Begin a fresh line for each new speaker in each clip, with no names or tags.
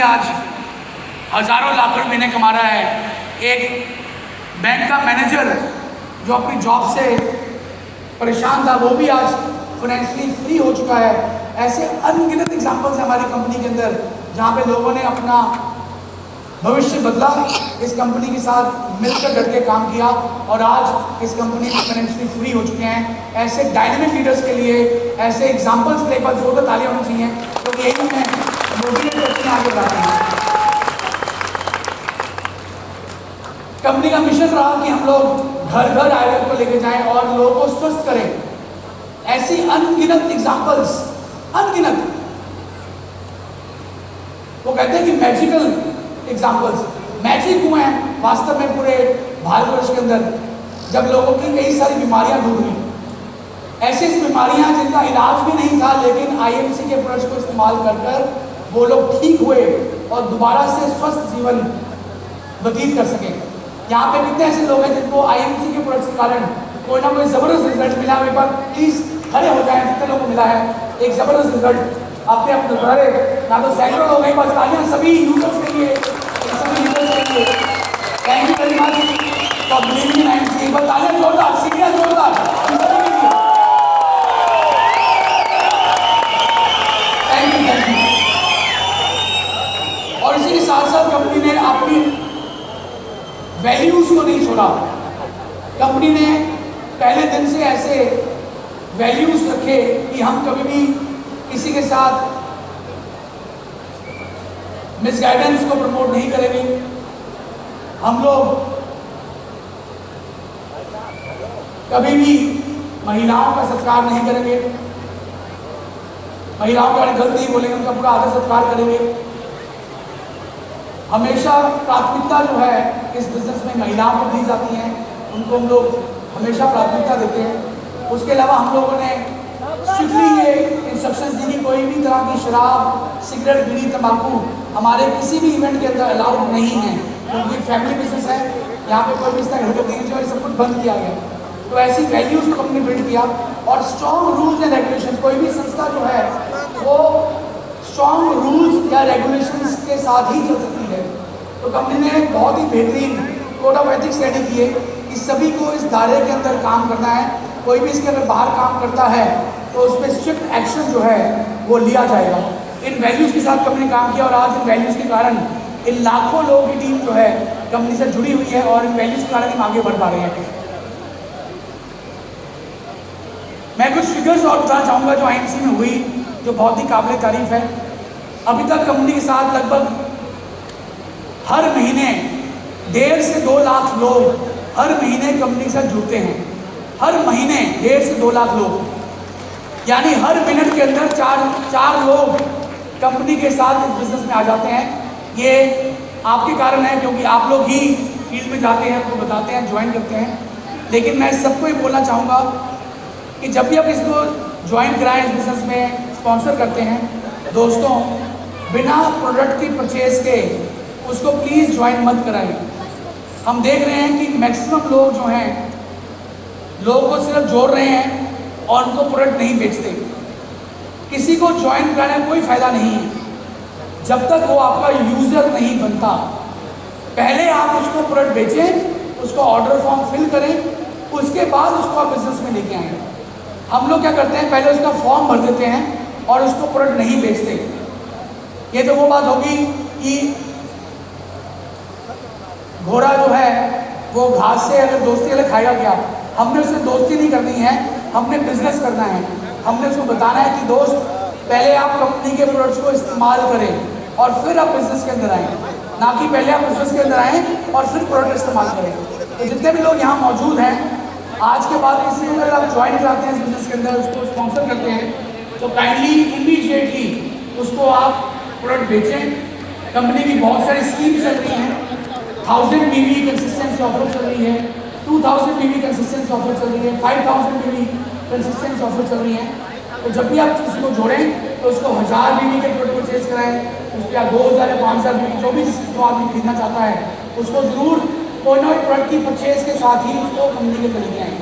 आज हज़ारों लाख रुपये इन्हें कमा रहा है। एक बैंक का मैनेजर जो अपनी जॉब से परेशान था, वो भी आज फाइनेंशियली फ्री हो चुका है। ऐसे अनगिनत एग्जाम्पल्स हैं हमारी कंपनी के अंदर जहाँ पे लोगों ने अपना भविष्य बदला, इस कंपनी के साथ मिलकर डट के काम किया और आज इस कंपनी में फाइनेंशियली फ्री हो चुके हैं। ऐसे डायनेमिक लीडर्स के लिए, ऐसे एग्जाम्पल्स के लिए जोरदार तालियां होनी चाहिए, क्योंकि यही हमें मोटिवेट करके आगे बढ़ाते हैं। कंपनी का मिशन रहा कि हम लोग घर घर आयुर्वेद को लेकर जाएं और लोगों को स्वस्थ करें। ऐसी अनगिनत एग्जाम्पल्स, अनगिनत, वो कहते हैं कि मैजिकल एग्जाम्पल्स, मैजिक हुए हैं वास्तव में पूरे भारतवर्ष के अंदर, जब लोगों की कई सारी बीमारियां दूर हुई। ऐसी बीमारियां जिनका इलाज भी नहीं था, लेकिन आईएमसी के प्रोडक्ट्स को इस्तेमाल कर वो लोग ठीक हुए और दोबारा से स्वस्थ जीवन व्यतीत कर सके। यहाँ पे कितने ऐसे लोग हैं जिनको आईएमसी के प्रोडक्ट्स के कारण कोई ना कोई जबरदस्त रिजल्ट मिला। एक बार प्लीज खड़े हो जाए, कितने लोगों को मिला है एक जबरदस्त रिजल्ट आपने अपने बड़े, ना तो सैकड़ों लोग हैं, बस तालियां सभी यूजर्स के लिए, सभी यूजर्स के लिए। Thank you very much for believing in IMC. एक बार तालियां जोरदार, सीढ़ियां जोरदार इन सभी के लिए। Thank you, thank you. और इसी के साथ साथ कंपनी ने अपनी वैल्यूज को नहीं छोड़ा। कंपनी ने पहले दिन से ऐसे वैल्यूज रखे कि हम कभी भी किसी के साथ मिसगाइडेंस को प्रमोट नहीं करेंगे। हम लोग कभी भी महिलाओं का सत्कार नहीं करेंगे, महिलाओं का गलत नहीं बोलेंगे, उनका पूरा आदर सत्कार करेंगे। हमेशा प्राथमिकता जो है इस बिजनेस में महिलाओं को दी जाती है, उनको हम लोग हमेशा प्राथमिकता देते हैं। उसके अलावा हम लोगों ने स्ट्रिक्टली ये इंस्ट्रक्शंस दी कि कोई भी तरह की शराब, सिगरेट, बीड़ी, तंबाकू हमारे किसी भी इवेंट के अंदर अलाउड नहीं है, क्योंकि फैमिली बिजनेस है, यहाँ पे कोई भी इस तरह हरकत नहीं है, सब कुछ बंद किया गया। तो ऐसी वैल्यूज को हमने बिल्ड किया और स्ट्रॉन्ग रूल्स एंड रेगुलेशंस। कोई भी संस्था जो है वो स्ट्रॉन्ग रूल्स या रेगुलेशंस के साथ ही चल सकती है। तो कंपनी ने बहुत ही बेहतरीन कोड ऑफ एथिक्स रेडी किए कि सभी को इस दायरे के अंदर काम करना है। कोई भी इसके अंदर बाहर काम करता है तो उस पर स्ट्रिक्ट एक्शन जो है वो लिया जाएगा। इन वैल्यूज़ के साथ कंपनी ने काम किया और आज इन वैल्यूज़ के कारण इन लाखों लोगों की टीम जो है कंपनी से जुड़ी हुई है और इन वैल्यूज़ के कारण हम आगे बढ़ पा रहे हैं। मैं कुछ फिगर्स और बताना चाहूँगा जो आईएमसी में हुई, जो बहुत ही काबिल तारीफ है। अभी तक कंपनी के साथ लगभग हर महीने 1.5 से 2 लाख लोग हर महीने कंपनी के साथ जुड़ते हैं। हर महीने 1.5 से 2 लाख लोग, यानी हर मिनट के अंदर चार लोग कंपनी के साथ इस बिजनेस में आ जाते हैं। ये आपके कारण है, क्योंकि आप लोग ही फील्ड में जाते हैं, आपको बताते हैं, ज्वाइन करते हैं। लेकिन मैं सबको ये बोलना चाहूँगा कि जब भी आप इसको ज्वाइन कराएं, इस बिजनेस में स्पॉन्सर करते हैं, दोस्तों बिना प्रोडक्ट की परचेज के उसको प्लीज़ ज्वाइन मत कराएं। हम देख रहे हैं कि मैक्सिमम लोग जो हैं लोगों को सिर्फ जोड़ रहे हैं और उनको प्रोडक्ट नहीं बेचते। किसी को ज्वाइन कराने का कोई फ़ायदा नहीं है जब तक वो आपका यूज़र नहीं बनता। पहले आप उसको प्रोडक्ट बेचें, उसको ऑर्डर फॉर्म फिल करें, उसके बाद उसको आप बिजनेस में लेके आएँ। हम लोग क्या करते हैं, पहले उसका फॉर्म भर देते हैं और उसको प्रोडक्ट नहीं बेचते। ये तो वो बात होगी कि घोड़ा जो है वो घास से अगर दोस्ती अगर खाएगा क्या। हमने उससे दोस्ती नहीं करनी है, हमने बिजनेस करना है। हमने उसको बताना है कि दोस्त पहले आप कंपनी के प्रोडक्ट्स को इस्तेमाल करें और फिर आप बिजनेस के अंदर आएँ, ना कि पहले आप बिजनेस के अंदर आएँ और फिर प्रोडक्ट इस्तेमाल करें। तो जितने भी लोग यहाँ मौजूद हैं, आज के बाद किसी अगर आप ज्वाइन कराते हैं इस बिजनेस के अंदर, उसको स्पॉन्सर करते हैं, तो काइंडली इमीडिएटली उसको आप प्रोडक्ट बेचें। कंपनी की बहुत सारी स्कीम्स चल रही हैं। 1000 PV कंसिस्टेंसी ऑफर चल रही है, 2000 PV कंसिस्टेंसी ऑफर चल रही है, 5000 PV कंसिस्टेंसी ऑफर चल रही है। तो जब भी आप उसको जोड़ें तो उसको 1000 PV के प्रोडक्ट परचेज कराएं, उसके या 2000 या 5000 PV जो भी जो आदमी खरीदना चाहता है उसको ज़रूर कोई ना कोई प्रोडक्ट की परचेज के साथ ही उसको कंपनी के खरीदने आए।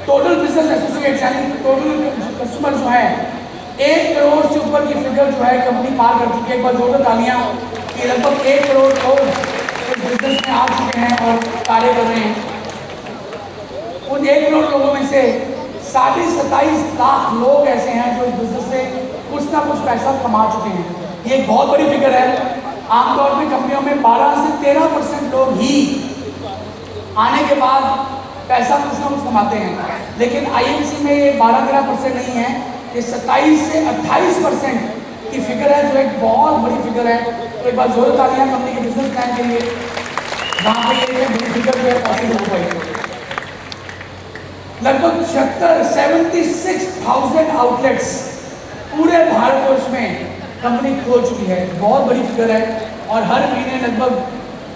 टोटल बिजनेस एसोसिएट्स यानी टोटल कस्टमर जो है 1 करोड़ से ऊपर की फिगर जो है कंपनी पार कर चुकी है। एक बार जोरदार तालियां कि लगभग 1 करोड़ लोग इस बिजनेस में आ चुके हैं और कार्य कर रहे हैं। उन 1 करोड़ लोगों में से 27.5 लाख लोग ऐसे हैं जो इस बिजनेस से कुछ ना कुछ पैसा कमा चुके हैं। ये एक बहुत बड़ी फिगर है। आमतौर पर कंपनियों में 12 से 13% लोग ही आने के बाद पैसा कुछ ना कुछ कमाते हैं, लेकिन आईएमसी में ये 12-13% नहीं है, ये 27 से 28% की फिगर है, जो एक बहुत बड़ी फिगर है। तो एक बार जोर तालियां कंपनी के बिजनेस प्लान के लिए, जहाँ पे ये बड़ी फिगर जो है पॉसिबल हो गई। लगभग 76,000 आउटलेट्स पूरे भारतवर्ष में कंपनी खोल चुकी है। बहुत बड़ी फिगर है। और हर महीने लगभग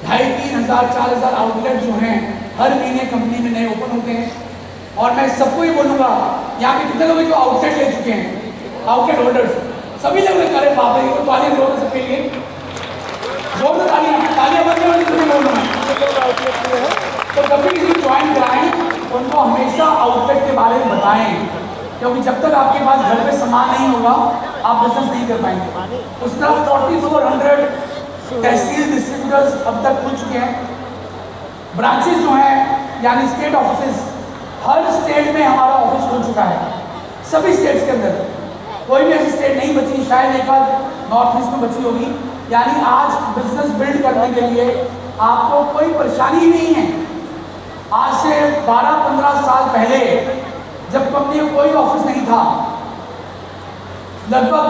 2,500-3,000-4,000 आउटलेट जो हैं हर महीने कंपनी में नए ओपन होते हैं। और मैं सबको ही बोलूँगा, यहाँ पे कितने लोग जो आउटलेट ले चुके हैं, आउटलेट होल्डर्स, सभी लोग अरे बाप रे, तो तालियां जोर सबके लिए, जोर से तालियां बंद होने के लिए बोल रहा हूँ। तो कभी किसी को ज्वाइन कराएं, उनको हमेशा आउटलेट के बारे में बताएं, क्योंकि जब तक आपके पास घर पे सामान नहीं होगा आप बिजनेस नहीं कर पाएंगे। उस तरफ 4,400 तहसील डिस्ट्रीब्यूटर्स अब तक खुल चुके हैं। ब्रांचेस जो हैं यानी स्टेट ऑफिस, हर स्टेट में हमारा ऑफिस खुल चुका है। सभी स्टेट्स के अंदर कोई भी ऐसी स्टेट नहीं बची, शायद एक आध नॉर्थ ईस्ट में बची होगी। यानी आज बिजनेस बिल्ड करने के लिए आपको कोई परेशानी ही नहीं है। आज से 12-15 साल पहले जब कंपनी में कोई ऑफिस नहीं था, लगभग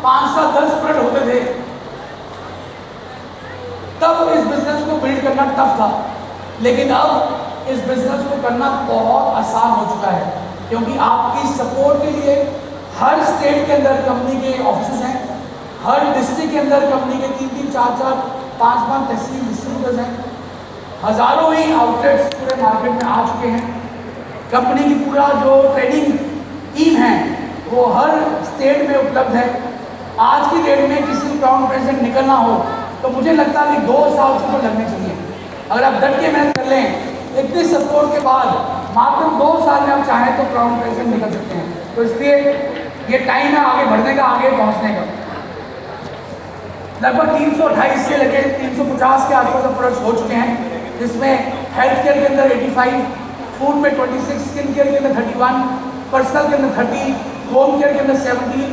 5 से 10 फ्रंट होते थे, तब इस बिजनेस को बिल्ड करना टफ था। लेकिन अब इस बिजनेस को करना बहुत आसान हो चुका है, क्योंकि आपकी सपोर्ट के लिए हर स्टेट के अंदर कंपनी के ऑफिस हैं, हर डिस्ट्रिक्ट के अंदर कंपनी के 3-3, 4-4, 5-5 तहसील डिस्ट्रीब्यूटर्स हैं। हजारों ही आउटलेट्स पूरे मार्केट में आ चुके हैं। कंपनी की पूरा जो ट्रेनिंग टीम है वो हर स्टेट में उपलब्ध है। आज की डेट में किसी टाउन प्रेसिडेंट निकलना हो तो मुझे लगता है कि 2 साल से तो लगने चाहिए। अगर आप डट के मेहनत कर लें, इतने सपोर्ट के बाद मात्र 2 साल में आप चाहें तो क्राउन प्रेसिडेंट निकल सकते हैं। तो इसलिए ये टाइम है आगे बढ़ने का, आगे पहुंचने का। लगभग 328 से लेकर 350 के आसपास प्रोडक्ट्स हो चुके हैं, जिसमें हेल्थ केयर के अंदर 85, फूड में 26, स्किन केयर के अंदर 31, पर्सनल के अंदर 30, होम केयर के अंदर 17,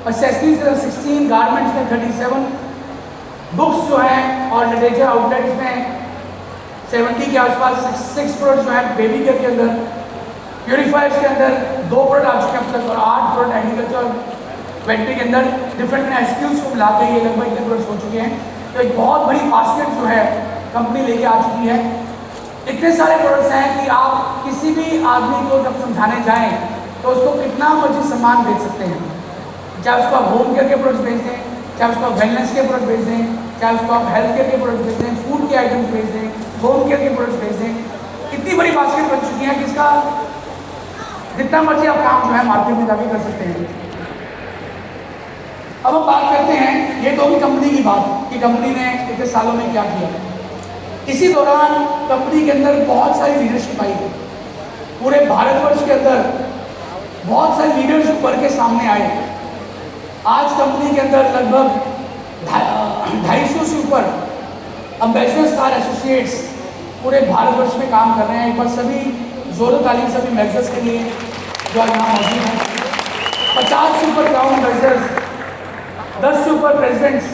एक्सेसरीज के अंदर 16, गारमेंट्स में 37, बुक्स जो हैं और लिटरेचर आउटलेट्स में 70 के आसपास 6 प्रोडक्ट्स जो है बेबी केयर के अंदर, प्योरीफायर्स के अंदर 2 प्रोडक्ट आ चुके हैं अब तक, और 8 प्रोडक्ट एग्रीकल्चर वेटरी के अंदर डिफरेंट एसक्यूज को मिला के ये लगभग इतने प्रोडक्ट्स हो चुके हैं। तो एक बहुत बड़ी बास्केट जो है कंपनी लेके आ चुकी है। इतने सारे प्रोडक्ट्स हैं कि आप किसी भी आदमी को जब समझाने जाएं तो उसको कितना मर्जी सामान बेच सकते हैं, चाहे उसको आप होम केयर के प्रोडक्ट्स बेच दें, चाहे उसको आप वेलनेस के प्रोडक्ट बेच दें, चाहे उसको आप हेल्थ केयर के प्रोडक्ट्स बेच दें, फूड के आइटम्स बेच दें, होम केयर के प्रोडक्ट्स बेच दें। इतनी बड़ी बास्केट बन चुकी है कि इसका जितना मर्जी आप काम जो है मार्केट में जाके कर सकते हैं। अब हम बात करते हैं, ये तो होगी कंपनी की बात कि कंपनी ने इतने सालों में क्या किया। इसी दौरान कंपनी के अंदर बहुत सारी लीडरशिप आई है। पूरे भारतवर्ष के अंदर बहुत सारे लीडर्स उभर के सामने आए। आज कंपनी के अंदर लगभग 250 से ऊपर एम्बेसडर स्टार एसोसिएट्स पूरे भारतवर्ष में काम कर रहे हैं। एक बार सभी जोरों ताली सभी एम्बेसडर्स के लिए जो आज यहाँ मौजूद हैं। 50 से ऊपर क्राउन एम्बेसडर्स, 10 से ऊपर प्रेसिडेंट्स,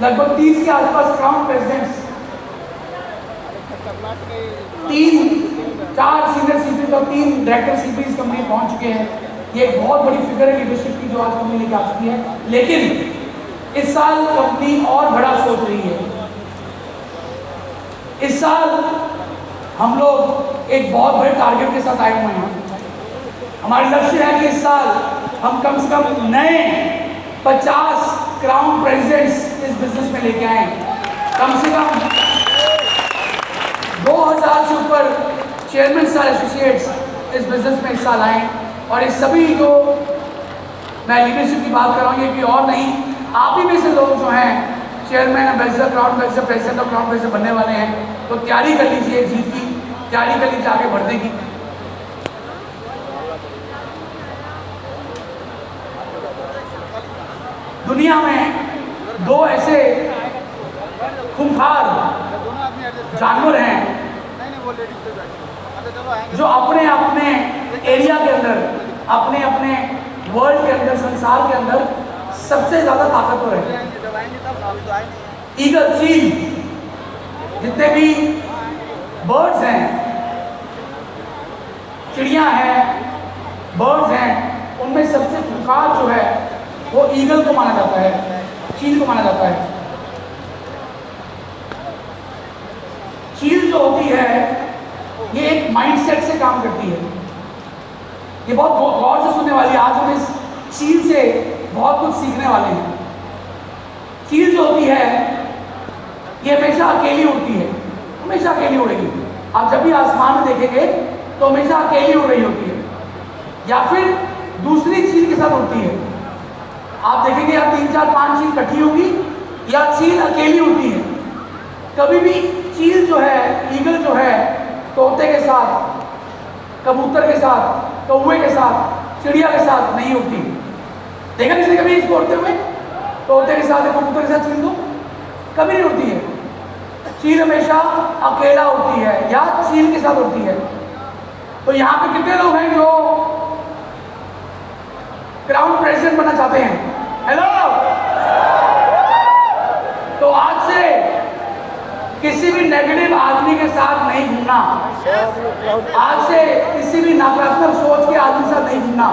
लगभग 30 के आसपास क्राउन प्रेसिडेंट्स, 3-4 सीनियर सीपीज और 3 डायरेक्टर सीपीज कंपनी पहुंच चुके हैं। ये एक बहुत बड़ी फिगर है लीडरशिप की जो आज कंपनी लेकर आ चुकी है। लेकिन इस साल कंपनी और बड़ा सोच रही है। इस साल हम लोग एक बहुत बड़े टारगेट के साथ आए हुए हैं। हमारा लक्ष्य है कि इस साल हम कम से कम नए 50 क्राउन प्रेसिडेंट्स इस बिजनेस में लेके आए। कम से कम 2000 से ऊपर चेयरमैन स्टार एसोसिएट्स इस बिजनेस में इस साल आए। और ये सभी जो मैं लीडरशिप की बात कर रहा हूँ, ये भी और नहीं, आप ही में से लोग जो हैं chairman, ambassador, crown ambassador, president और क्राउन प्रेसिडेंट बनने वाले हैं। तो तैयारी कर लीजिए, जीत की तैयारी कर लीजिए, आगे बढ़ने की। दुनिया में दो ऐसे खूंखार जानवर हैं जो अपने अपने एरिया के अंदर, अपने अपने वर्ल्ड के अंदर, संसार के अंदर सबसे ज्यादा ताकतवर है। ईगल, चील, जितने भी बर्ड्स हैं, चिड़िया हैं, बर्ड्स हैं, उनमें सबसे खूंखार जो है वो ईगल को माना जाता है, चील को माना जाता है। चील जो होती है ये एक माइंडसेट से काम करती है। ये बहुत गौर से सुनने वाली है। आज हम इस चील से बहुत कुछ सीखने वाले हैं। चील जो होती है ये हमेशा अकेली उड़ती है, हमेशा अकेली उड़ेगी। आप जब भी आसमान में देखेंगे तो हमेशा अकेली उड़ रही होती है, या फिर दूसरी चील के साथ उड़ती है। आप देखेंगे या 3, 4, 5 चील इकट्ठी होगी या चील अकेली उड़ती है। कभी भी चील जो है, ईगल जो है, तोते के साथ, कबूतर के साथ, कौवे के साथ, चिड़िया के साथ नहीं उड़ती। देखा किसी कभी इसको उड़ते हुए? तोते के साथ, कबूतर के साथ चील को कभी नहीं उड़ती है। चील हमेशा अकेला उड़ती है या चील के साथ उड़ती है। तो यहाँ पे कितने लोग हैं जो क्राउन प्रेसिडेंट बनना चाहते हैं? हेलो। तो आज से किसी भी नेगेटिव आदमी के साथ नहीं घूमना, आज से किसी भी नकारात्मक सोच के आदमी के साथ नहीं घूमना।